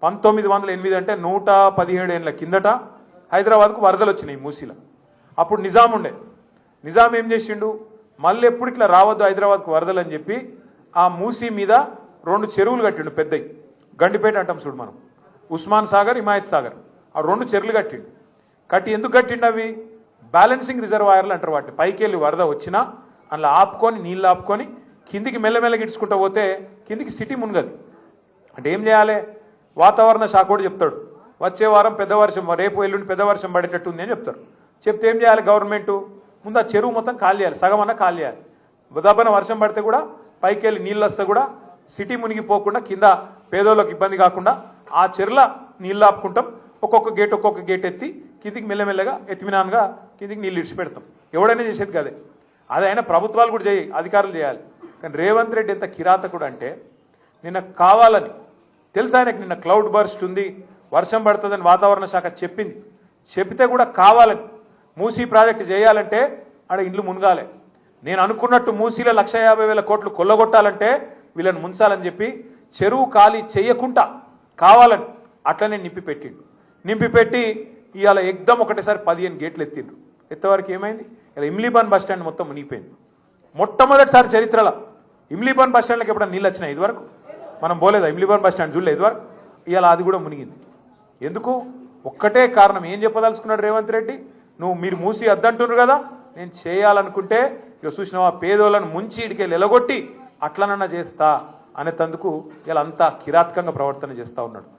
1908 అంటే 117 ఏళ్ల కిందట హైదరాబాద్కు వరదలు వచ్చినాయి మూసీలో. అప్పుడు నిజాం ఉండే. నిజాం ఏం చేసిండు, మళ్ళీ ఎప్పుడు ఇట్లా రావద్దు హైదరాబాద్కు వరదలు అని చెప్పి ఆ మూసీ మీద 2 చెరువులు కట్టిండు పెద్దవి. గండిపేట అంటాం చూడు మనం, ఉస్మాన్ సాగర్, హిమాయత్ సాగర్, ఆ 2 చెరువులు కట్టిండు. కట్టి ఎందుకు కట్టిండు అవి? బ్యాలెన్సింగ్ రిజర్వాయర్లు అంటారు వాటిని. పైకి వెళ్ళి వరద వచ్చినా అందులో ఆపుకొని నీళ్ళు ఆపుకొని కిందికి మెల్లమెల్లగా ఇడ్చుకుంటూ పోతే కిందికి సిటీ మునగదు. అంటే ఏం చేయాలి? వాతావరణ శాఖ కూడా చెప్తాడు వచ్చే వారం పెద్ద వర్షం, రేపు ఎల్లుండి పెద్ద వర్షం పడేటట్టు ఉంది అని చెప్తారు. చెప్తే ఏం చేయాలి గవర్నమెంట్? ముందు ఆ చెరువు మొత్తం ఖాళీ చేయాలి, సగం అన్న ఖాళీ చేయాలి. ఉదాహరణ వర్షం పడితే కూడా పైకి వెళ్ళి నీళ్ళు వస్తే కూడా సిటీ మునిగిపోకుండా కింద పేదోళ్ళకి ఇబ్బంది కాకుండా ఆ చెరువుల నీళ్ళు ఆపుకుంటాం. ఒక్కొక్క గేట్ ఎత్తి కిందికి మెల్లమెల్లగా ఎత్తిమినాన్గా కిందికి నీళ్ళు ఇడిచిపెడతాం. ఎవడైనా చేసేది కదే. అదైనా ప్రభుత్వాలు కూడా అధికారులు చేయాలి. కానీ రేవంత్ రెడ్డి ఎంత కిరాతకుడు అంటే నిన్న కావాలని తెలుసు ఆయనకు, నిన్న క్లౌడ్ బర్స్ట్ ఉంది, వర్షం పడుతుందని వాతావరణ శాఖ చెప్పింది. చెప్తే కూడా కావాలని మూసీ ప్రాజెక్టు చేయాలంటే ఆడ ఇండ్లు మునగాలి. నేను అనుకున్నట్టు మూసీలో 1,50,000 కోట్లు కొల్లగొట్టాలంటే వీళ్ళని ముంచాలని చెప్పి చెరువు ఖాళీ చేయకుండా కావాలని అట్లనే నింపిపెట్టి ఇవాళ ఎగ్దం ఒకటేసారి 15 గేట్లు ఎత్తిండ్రు. ఎత్తవరకు ఏమైంది? ఇలా ఇమ్లీబాన్ బస్ స్టాండ్ మొత్తం మునిగిపోయింది. మొట్టమొదటిసారి చరిత్రలో ఇమ్లీబాన్ బస్ స్టాండ్కి ఎప్పుడన్నా నీళ్ళు వచ్చినాయి? ఇదివరకు మనం పోలేదా? ఇమ్లీబాన్ బస్ స్టాండ్ చూడలేదు ఇదివరకు. ఇవాళ అది కూడా మునిగింది. ఎందుకు? ఒక్కటే కారణం. ఏం చెప్పదలుచుకున్నాడు రేవంత్ రెడ్డి? మీరు మూసి అద్దంటున్నారు కదా, నేను చేయాలనుకుంటే ఇక చూసినావా పేదోళ్ళను ముంచి ఇడికెళ్ళి ఎలగొట్టి అట్లనన్నా చేస్తా అనేందుకు ఇలా అంతా కిరాతకంగా ప్రవర్తన చేస్తూ ఉన్నాడు.